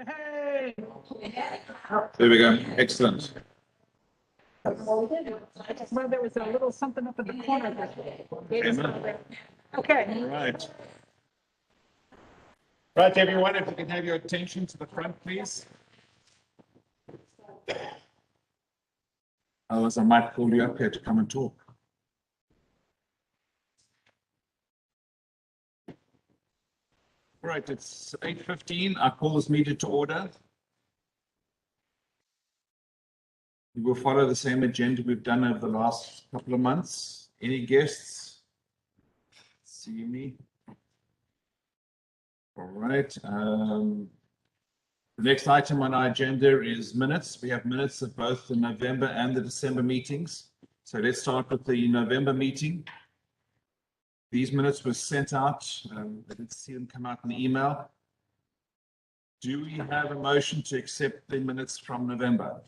Hey! There we go. Excellent. Well, there was a little something up in the corner that gave us all that. Okay. All right. Right, everyone, if you can have your attention to the front, please. Otherwise, I might call you up here to come and talk. Right, it's 8:15. I call this meeting to order. We will follow the same agenda we've done over the last couple of months. Any guests? See me? All right. The next item on our agenda is minutes. We have minutes of both the November and the December meetings. So let's start with the November meeting. These minutes were sent out. I did see them come out in the email. Do we have a motion to accept the minutes from November?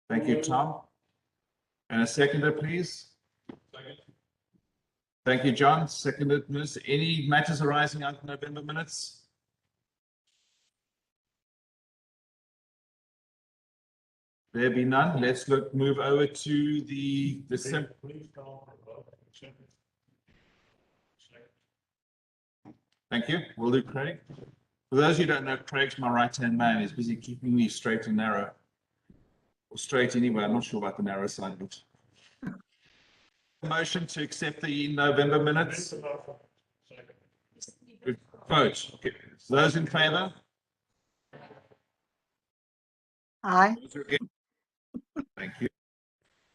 Thank you, Tom. And a seconder, please. Second. Thank you, John. Seconded, Ms. Any matters arising out of November minutes? There be none. Let's move over to the December. Thank you. Will do, Craig. For those who don't know, Craig's my right-hand man. He's busy keeping me straight and narrow. Or straight anyway. I'm not sure about the narrow side, but. Motion to accept the November minutes. Vote. Okay. Those in favor? Aye. Thank you.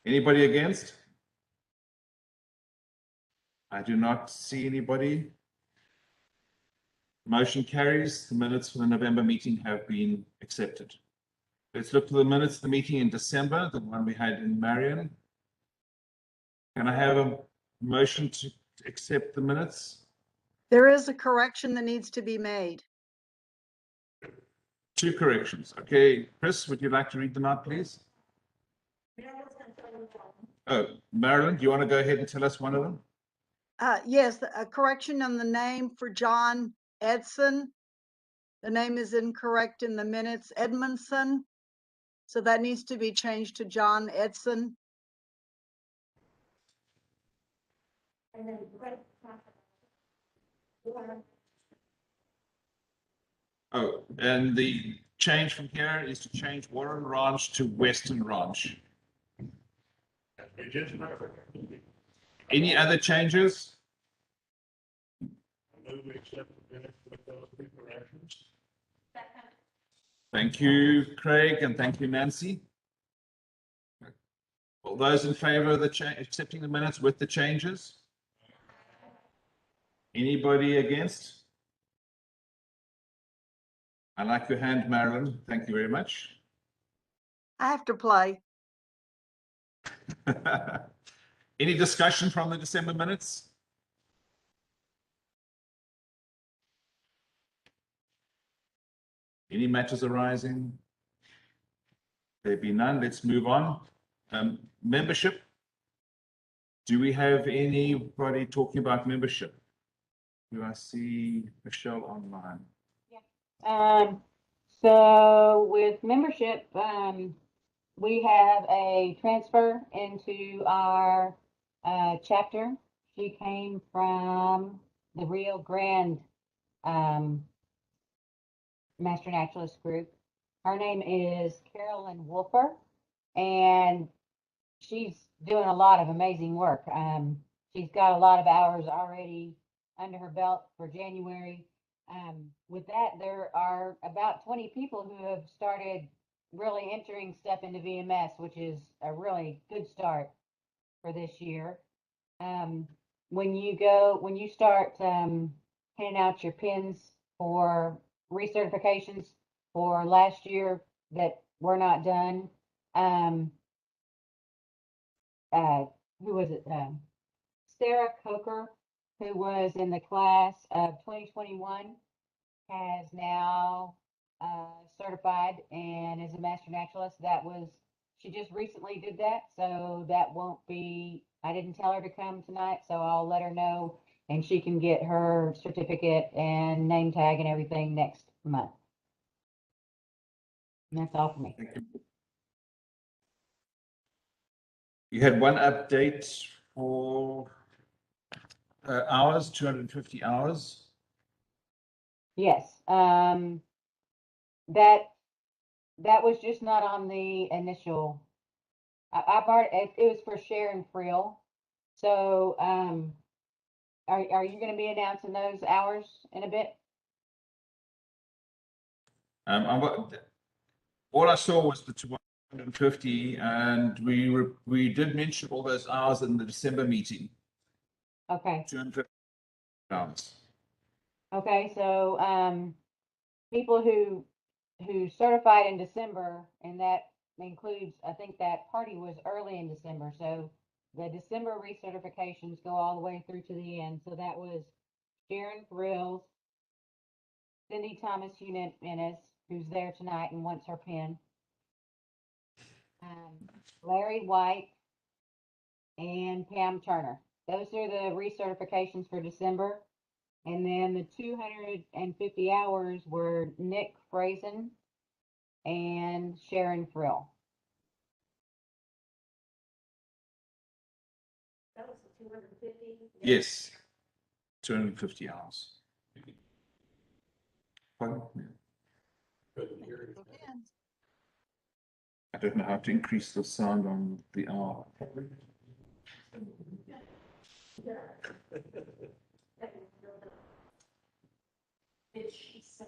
Anybody against? I do not see anybody. Motion carries. The minutes for the November meeting have been accepted. Let's look to the minutes of the meeting in December, the one we had in Marion. Can I have a motion to accept the minutes? There is a correction that needs to be made. Two corrections. Okay, Chris, would you like to read them out, please? Oh, Marilyn, do you want to go ahead and tell us one of them? Yes, a correction on the name for John Edson. The name is incorrect in the minutes, Edmondson. So that needs to be changed to John Edson. Oh, and the change from here is to change Warren Ranch to Western Ranch. Any other changes? Thank you, Craig, and thank you, Nancy. All those in favor of accepting the minutes with the changes? Anybody against? I like your hand, Marilyn. Thank you very much. I have to play. Any discussion from the December minutes? Any matters arising? There be none. Let's move on. Membership. Do we have anybody talking about membership? Do I see Michelle online? So with membership, we have a transfer into our chapter. She came from the Rio Grande Master Naturalist Group. Her name is Carolyn Wolfer, and she's doing a lot of amazing work. She's got a lot of hours already under her belt for January. With that, there are about 20 people who have started really entering stuff into VMS, which is a really good start for this year. When you start handing out your pins for recertifications for last year that were not done, who was it? Sarah Coker, who was in the class of 2021, has now certified and is a master naturalist. She just recently did that, so that won't be, I didn't tell her to come tonight, so I'll let her know and she can get her certificate and name tag and everything next month. And that's all for me. Thank you. You had one update for hours, 250 hours. Yes, that was just not on the initial. I've already, it was for Sharon Friel. So, are you gonna be announcing those hours in a bit? All I saw was the 250, and we did mention all those hours in the December meeting. Okay, 250 hours. okay, so, people who certified in December, and that includes, I think that party was early in December, so the December recertifications go all the way through to the end. So that was Sharon Thrills, Cindy Thomas Jimenez, who's there tonight and wants her pin, Larry White, and Pam Turner. Those are the recertifications for December. And then the 250 hours were Nick Frazen and Sharon Frill. That was the 250? Yes, 250 hours. Pardon? I don't know how to increase the sound on the hour. Did she say?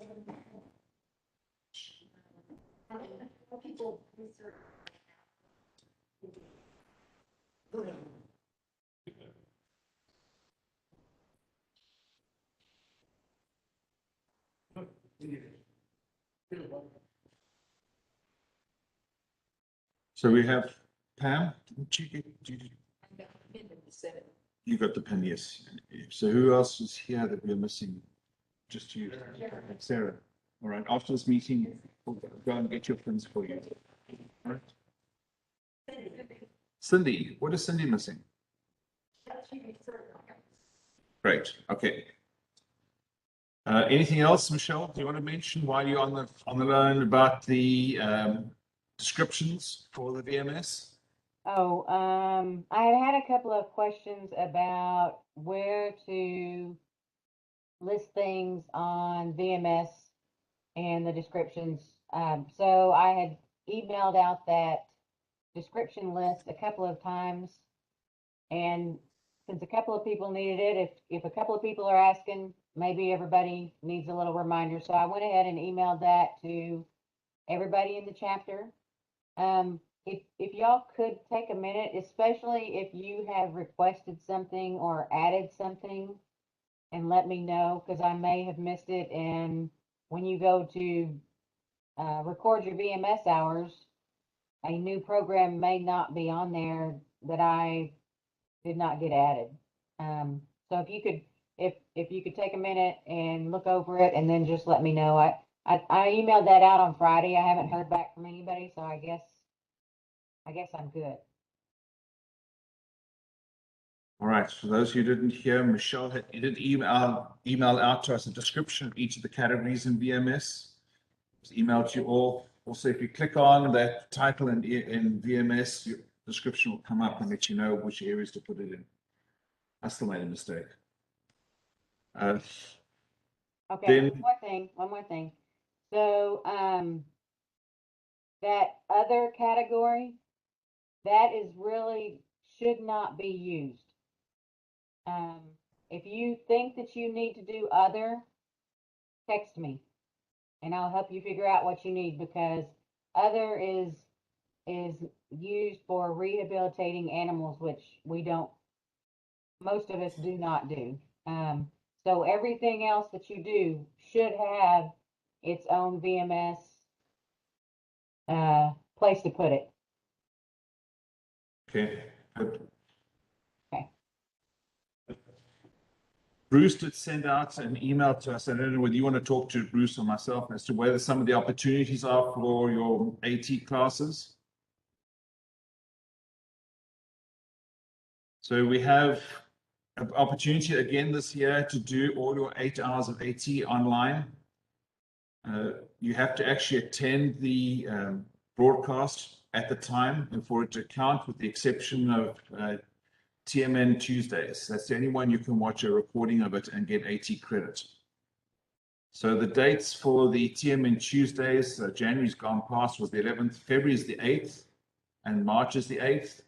How many people research? So we have Pam. You got the pen, yes. So who else is here that we're missing? Just you, Sarah. All right. After this meeting, we'll go and get your pins for you. All right. Cindy, what is Cindy missing? Great. Okay. Anything else, Michelle? Do you want to mention while you're on the line about the descriptions for the VMS? Oh, I had a couple of questions about where to list things on VMS and the descriptions. So I had emailed out that description list a couple of times. And since a couple of people needed it, if a couple of people are asking, maybe everybody needs a little reminder. So I went ahead and emailed that to everybody in the chapter. If y'all could take a minute, especially if you have requested something or added something, and let me know, because I may have missed it. And when you go to record your VMS hours, a new program may not be on there that I did not get added. So if you could take a minute and look over it and then just let me know. I emailed that out on Friday. I haven't heard back from anybody, so I guess I'm good. All right. For those who didn't hear, Michelle did email out to us a description of each of the categories in VMS. It's emailed to you all. Also, if you click on that title in VMS, your description will come up and let you know which areas to put it in. I still made a mistake. Okay, Then- one more thing. So, that other category, that is really should not be used. If you think that you need to do other, text me and I'll help you figure out what you need, because other is used for rehabilitating animals, which most of us do not do. So everything else that you do should have its own VMS place to put it. Okay. Good. Okay. Bruce did send out an email to us. I don't know whether you want to talk to Bruce or myself as to whether some of the opportunities are for your AT classes. So we have an opportunity again this year to do all your 8 hours of AT online. You have to actually attend the broadcast at the time and for it to count, with the exception of TMN Tuesdays. That's the only one you can watch a recording of it and get AT credit. So the dates for the TMN Tuesdays, January's gone past, was the 11th, February is the 8th, and March is the 8th.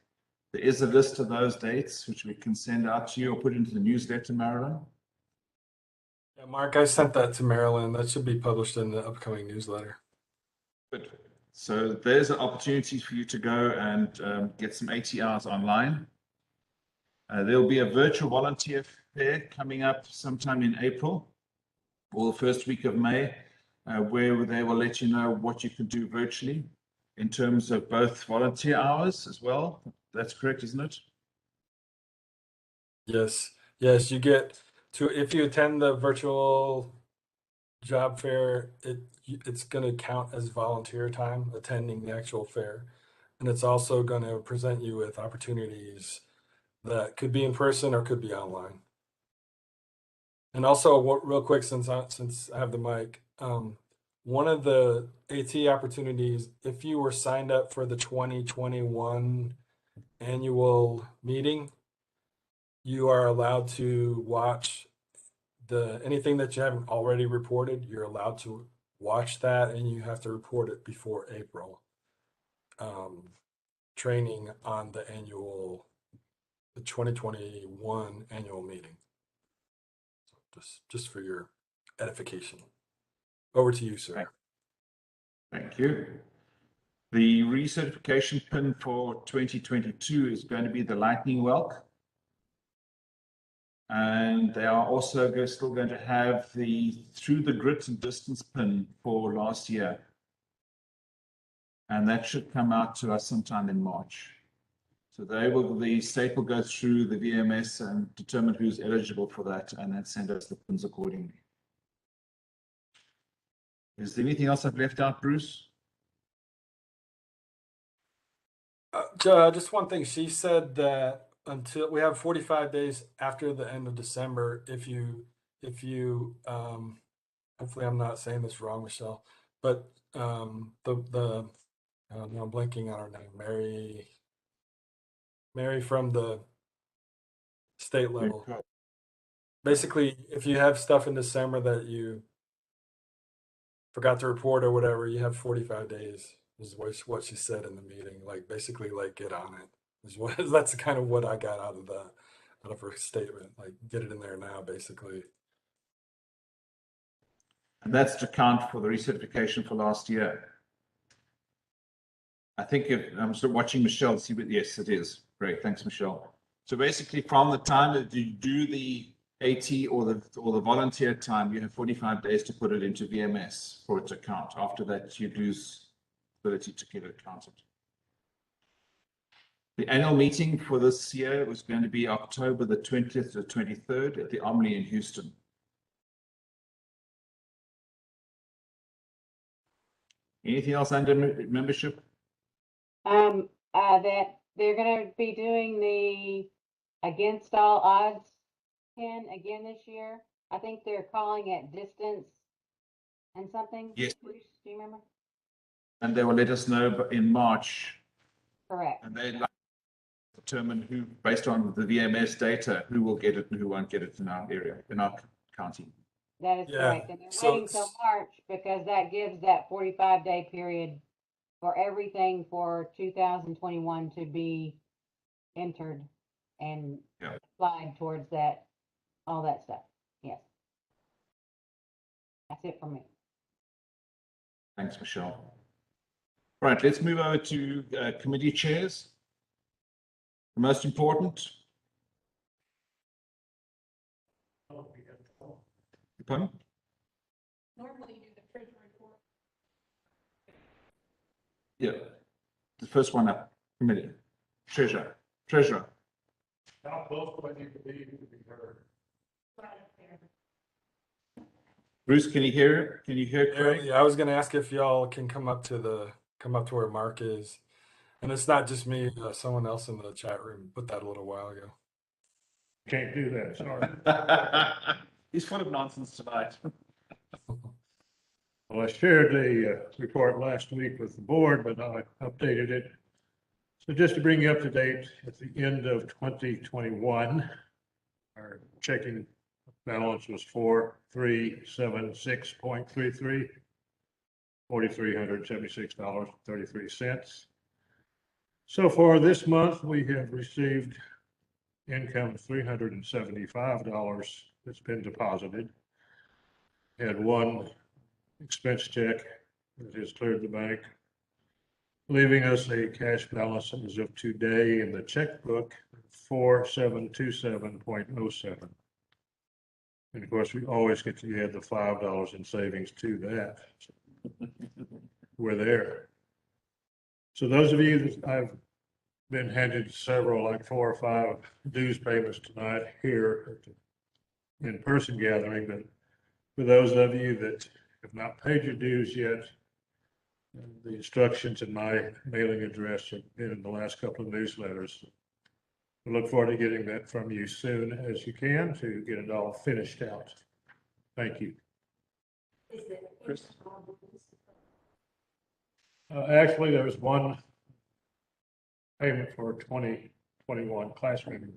There is a list of those dates, which we can send out to you or put into the newsletter, Marilyn. Yeah, Mark, I sent that to Marilyn. That should be published in the upcoming newsletter. Good. So there's an opportunity for you to go and get some AT hours online. There'll be a virtual volunteer fair coming up sometime in April or the first week of May, where they will let you know what you can do virtually in terms of both volunteer hours as well. That's correct, isn't it? Yes, yes, you get to, if you attend the virtual job fair, it's going to count as volunteer time attending the actual fair. And it's also going to present you with opportunities that could be in person or could be online. And also, real quick, since I have the mic, one of the AT opportunities, if you were signed up for the 2021 annual meeting, you are allowed to watch anything that you haven't already reported. You're allowed to watch that, and you have to report it before April. Training on the 2021 annual meeting. So just for your edification. Over to you, sir. Thank you. The recertification pin for 2022 is going to be the Lightning Welk. And they are also still going to have the Through the Grit and Distance pin for last year. And that should come out to us sometime in March. So the state will go through the VMS and determine who's eligible for that and then send us the pins accordingly. Is there anything else I've left out, Bruce? Just one thing. She said that until we have 45 days after the end of December, if you hopefully I'm not saying this wrong, Michelle, but I'm blanking on her name, Mary from the state level. Basically, if you have stuff in December that you forgot to report or whatever, you have 45 days is what she said in the meeting. Like, basically, like, get on it. That's kind of what I got out of her statement. Like, get it in there now, basically. And that's to count for the recertification for last year. I think I'm still watching Michelle to see what, yes, it is. Great, thanks, Michelle. So basically, from the time that you do the AT or the volunteer time, you have 45 days to put it into VMS for it to count. After that, you lose the ability to get it counted. The annual meeting for this year was going to be October the 20th to 23rd at the Omni in Houston. Anything else under membership? That they're going to be doing the Against All Odds pin again this year. I think they're calling it Distance and something. Yes. Bruce, do you remember? And they will let us know in March. Correct. And they determine who, based on the VMS data, who will get it and who won't get it in our area, in our county. That is Yeah, correct. And they're so waiting till March because that gives that 45-day period for everything for 2021 to be entered and Yeah. applied towards that, all that stuff. Yes. That's it for me. Thanks, Michelle. Right, let's move over to committee chairs. The most important. Pardon? Normally you do the treasury report. Yeah, the first one up, committee, treasurer. How close do I need to be heard? Right there. Bruce, can you hear? Can you hear Craig? Yeah, I was going to ask if y'all can come up to where Mark is. And it's not just me, someone else in the chat room put that a little while ago. Can't do that, sorry. He's full of nonsense tonight. Well, I shared the report last week with the board, but I updated it. So just to bring you up to date, at the end of 2021, our checking balance was 4,376.33, $4,376.33. So far this month, we have received income of $375 that's been deposited. Had one expense check that has cleared the bank, leaving us a cash balance as of today in the checkbook, 4727.07. And of course, we always get to add the $5 in savings to that. We're there. So those of you that I've been handed several, like 4 or 5 dues payments tonight here at the in-person gathering, but for those of you that have not paid your dues yet, the instructions in my mailing address have been in the last couple of newsletters. We look forward to getting that from you soon as you can to get it all finished out. Thank you. Chris? Actually, there was one payment for 2021 class member.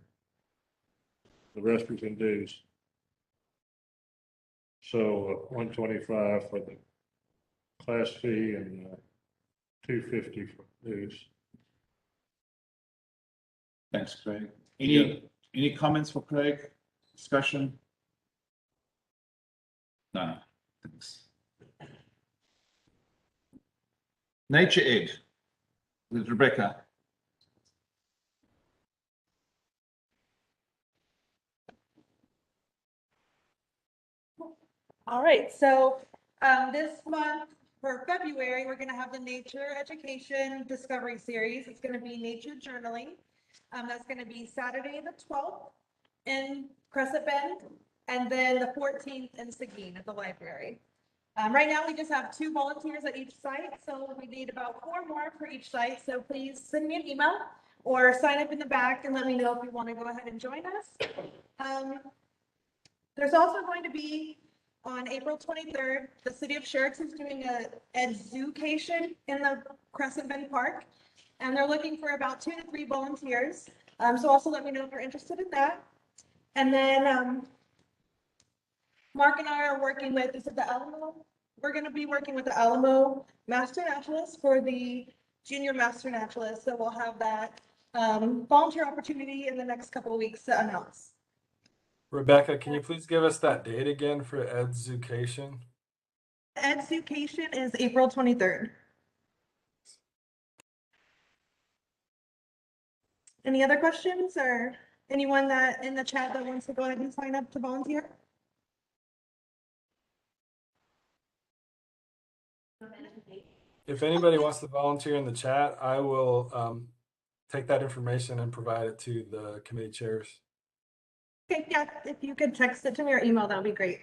The rest was in dues. So 125 for the class fee and 250 for dues. Thanks, Craig. Any comments for Craig? Discussion? No, thanks. Nature Ed with Rebecca. All right, so this month for February, we're going to have the Nature Education Discovery Series. It's going to be nature journaling. That's going to be Saturday the 12th in Crescent Bend, and then the 14th in Seguin at the library. Right now, we just have 2 volunteers at each site, so we need about 4 more for each site. So please send me an email or sign up in the back and let me know if you want to go ahead and join us. There's also going to be on April 23rd, the city of Schertz is doing a education in the Crescent Bend Park, and they're looking for about 2 to 3 volunteers. So also let me know if you're interested in that. And then Mark and I are working with, is it the Alamo? We're going to be working with the Alamo Master Naturalist for the Junior Master Naturalist. So we'll have that volunteer opportunity in the next couple of weeks to announce. Rebecca, can you please give us that date again for Education? Education is April 23rd. Any other questions or anyone that in the chat that wants to go ahead and sign up to volunteer? If anybody wants to volunteer in the chat, I will take that information and provide it to the committee chairs. Okay, yeah, if you could text it to me or email, that would be great.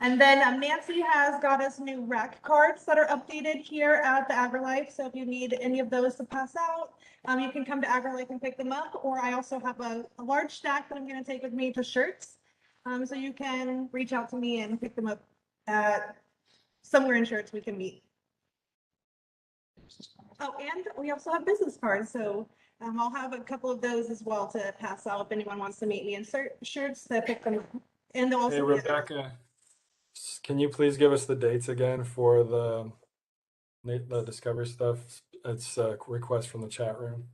And then Nancy has got us new rack cards that are updated here at the AgriLife. So if you need any of those to pass out, you can come to AgriLife and pick them up. Or I also have a large stack that I'm going to take with me to Schertz. So you can reach out to me and pick them up at somewhere in Schertz we can meet. Oh, and we also have business cards. So I'll have a couple of those as well to pass out if anyone wants to meet me in Schertz to pick them up. And they'll also Hey, Rebecca, can you please give us the dates again for the Discovery stuff? It's a request from the chat room.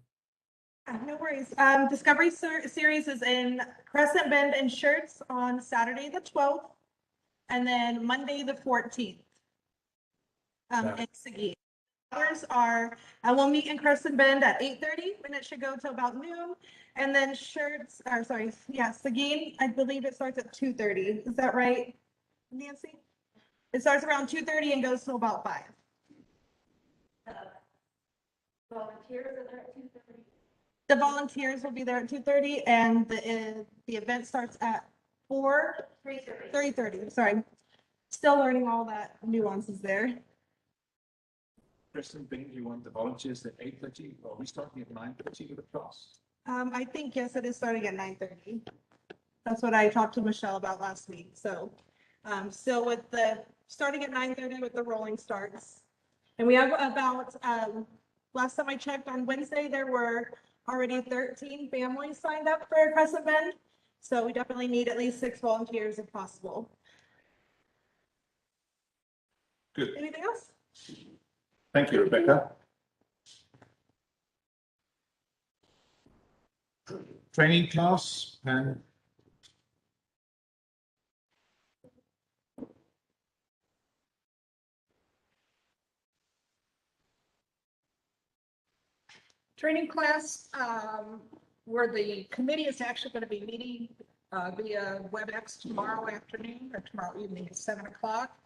No worries. Discovery Series is in Crescent Bend and Schertz on Saturday the 12th, and then Monday the 14th. In Seguin. Hours are, we'll meet in Crescent Bend at 8:30, and it should go to about noon. And then Schertz, or sorry, yeah, Seguin, I believe it starts at 2:30. Is that right, Nancy? It starts around 2:30 and goes to about 5. Volunteers are there at 2:30. The volunteers will be there at 2:30, and the event starts at 3:30. Sorry, still learning all that nuances there. Kristen, Ben, do you want the volunteers at 8:30? Or are we starting at 9:30 with the class? I think yes, it is starting at 9:30. That's what I talked to Michelle about last week. So, still with starting at 9:30 with the rolling starts. And we have about, last time I checked on Wednesday, there were already 13 families signed up for Crescent Bend. So we definitely need at least 6 volunteers if possible. Good. Anything else? Thank you, Rebecca. Training class, and Training class, where the committee is actually going to be meeting via WebEx tomorrow afternoon or tomorrow evening at 7 o'clock.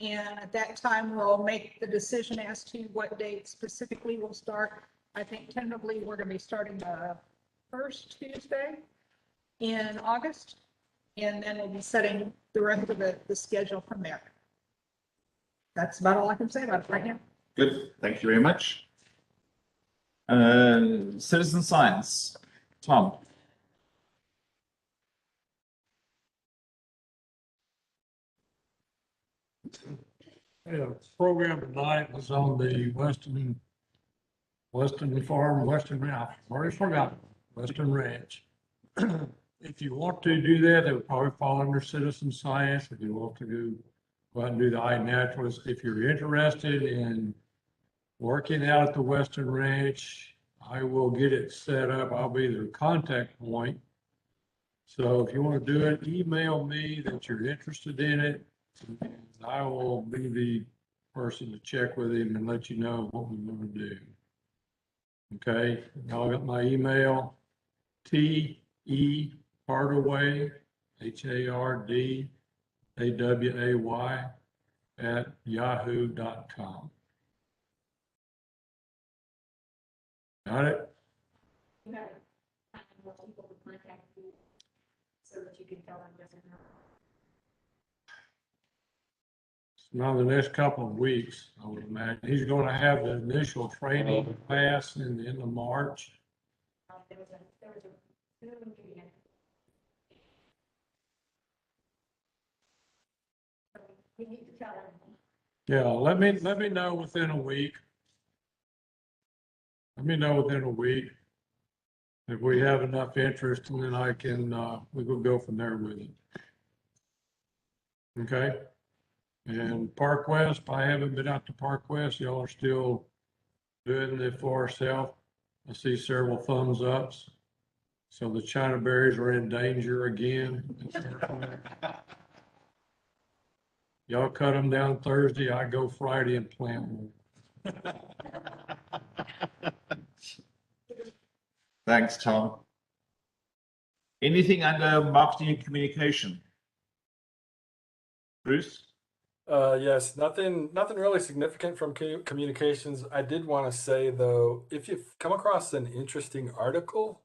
And at that time, we'll make the decision as to what date specifically we'll start. I think tentatively, we're going to be starting the first Tuesday in August. And then we'll be setting the rest of the schedule from there. That's about all I can say about it right now. good, thank you very much. Citizen science, Tom. Yeah, program tonight was on the Western Farm, I've already forgotten, Western Ranch. If you want to do that, it would probably fall under citizen science. If you want to go out and do the iNaturalist, if you're interested in working out at the Western Ranch, I will get it set up. I'll be their contact point. So if you want to do it, email me that you're interested in it. And I will be the person to check with him and let you know what we're going to do. Okay, y'all got my email, T.E. Hardaway, HARDAWAY @yahoo.com. Got it? You have more people to contact you so that you can tell them yes or no. Now, the next couple of weeks, I would imagine. He's going to have the initial training class in the end of March. There was a Zoom meeting. So we need to tell them. Yeah, let me know within a week. Let me know within a week if we have enough interest, and then I can, we will go from there with it. Okay? And Park West, I haven't been out to Park West. Y'all are still doing the Forest Health. I see several thumbs ups. So the China berries are in danger again. Y'all cut them down Thursday, I go Friday and plant them. Thanks, Tom. Anything under marketing and communication? Bruce? Yes, nothing really significant from communications. I did want to say though, if you've come across an interesting article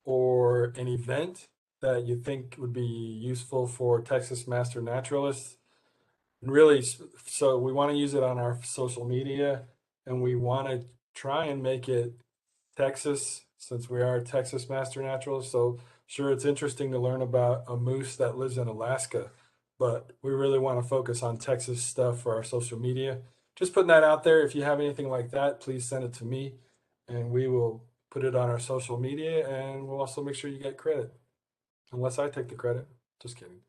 or an event that you think would be useful for Texas Master Naturalists, really, so we want to use it on our social media, and we want to try and make it Texas, since we are Texas Master Naturalists. So sure, it's interesting to learn about a moose that lives in Alaska, but we really want to focus on Texas stuff for our social media. Just putting that out there. If you have anything like that, please send it to me, and we will put it on our social media, and we'll also make sure you get credit. Unless I take the credit. Just kidding.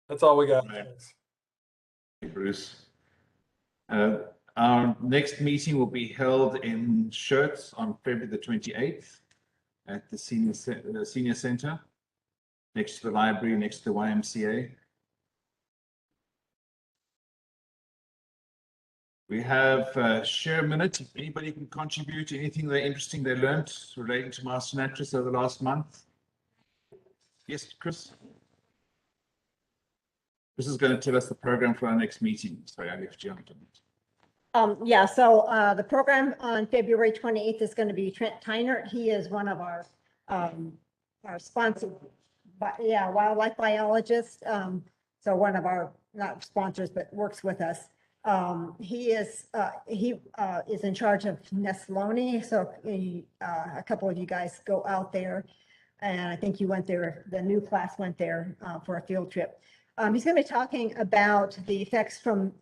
That's all we got. Right. Thanks. Bruce. Our next meeting will be held in Schertz on February the 28th at the Senior Center, next to the library, next to the YMCA. We have share a minute. If anybody can contribute anything interesting they learned relating to Master Naturalists over the last month. Yes, Chris? Chris is going to tell us the program for our next meeting. Sorry, I left you on it. Yeah, so the program on February 28th is going to be Trent Tynert. He is one of our sponsored, wildlife biologists. So one of our, not sponsors, but works with us. He is in charge of Nesloni. So a couple of you guys go out there. And I think you went there, the new class went there for a field trip. He's going to be talking about the effects from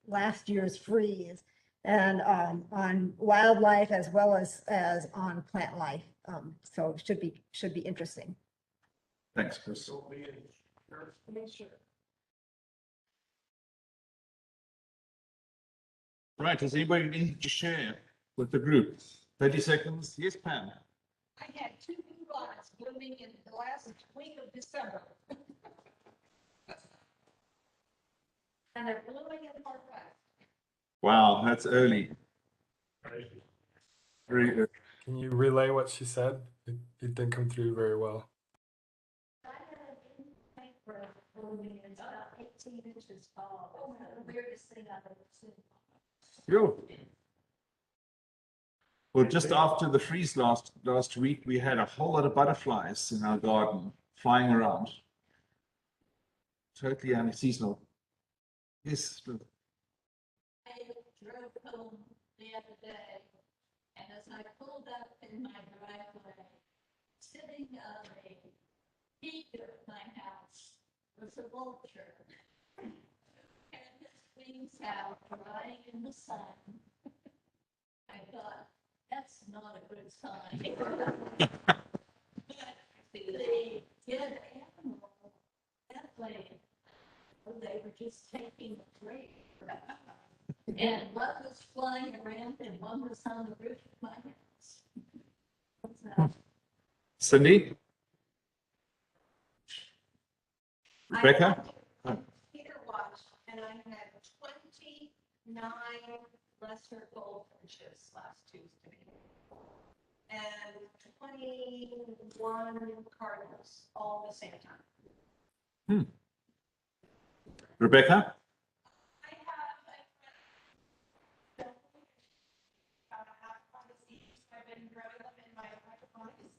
last year's freeze and on wildlife as well as on plant life. So it should be interesting. Thanks, Chris. Right, does anybody need to share with the group? 30 seconds. Yes, Pam. I had 2 new lots blooming in the last week of December. And they're blooming in Northwest. Wow, that's early. Very early. Can you relay what she said? It didn't come through very well. I had an intake for blooming, it's about 18 inches tall. Oh, the weirdest thing I've ever seen. Yo. Well, just after the freeze last week, we had a whole lot of butterflies in our garden flying around. Totally unseasonal. Yes. I drove home the other day, and as I pulled up in my driveway, sitting on a peak of my house was a vulture. And his wings out, drying in the sun. I thought, that's not a good sign. But the dead animal, definitely, they were just taking a break. And one was flying around and one was on the roof of my house. Cindy? I Rebecca? had Peter watch, and I had 29 lesser goldfinches last Tuesday. And 21 cardinals, all at the same time. Rebecca? I have about a half pound of seeds. I've been growing them in my hydroponics.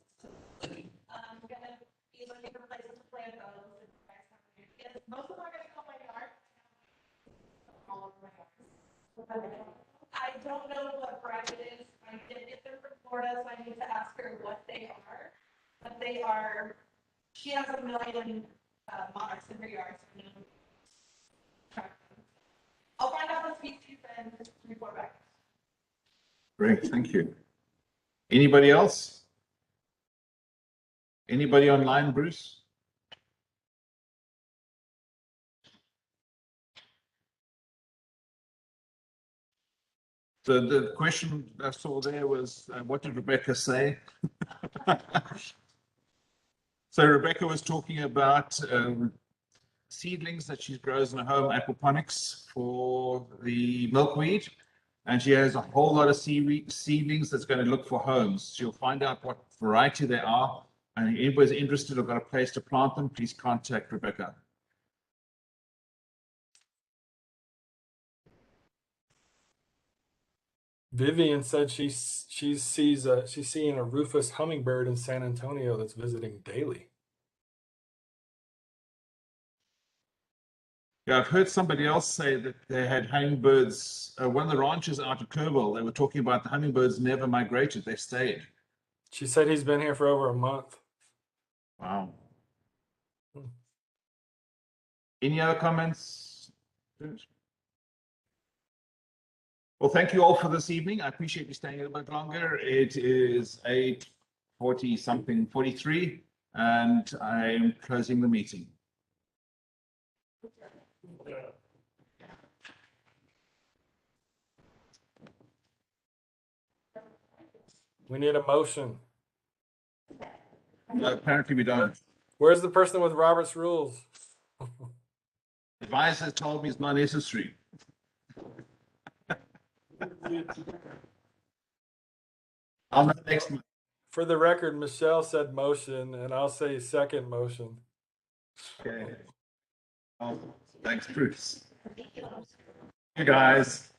I'm gonna be looking for places to plant those. Most of them are gonna go in my yard. All over my yard. I don't know what variety it is. I did get them from Florida, so I need to ask her what they are. But they are, she has a million monarchs in her yard. So I'll find out the species and report back. Great, thank you. Anybody else? Anybody online, Bruce? The question I saw there was, what did Rebecca say? So Rebecca was talking about seedlings that she grows in her home, aquaponics for the milkweed. And she has a whole lot of seedlings that's going to look for homes. She'll find out what variety they are. And if anybody's interested or got a place to plant them, please contact Rebecca. Vivian said she's seeing a Rufus hummingbird in San Antonio that's visiting daily. Yeah, I've heard somebody else say that they had hummingbirds. One of the ranchers out of Kerrville, they were talking about the hummingbirds never migrated, they stayed. She said he's been here for over a month. Wow. Any other comments? Well, thank you all for this evening. I appreciate you staying a little bit longer. It is 8:40 something, 43, and I'm closing the meeting. We need a motion. Apparently we don't. Where's the person with Robert's rules? Advisor told me it's not necessary. On the next one. For the record, Michelle said motion, and I'll say second motion. Okay. Oh, thanks, Bruce. You guys.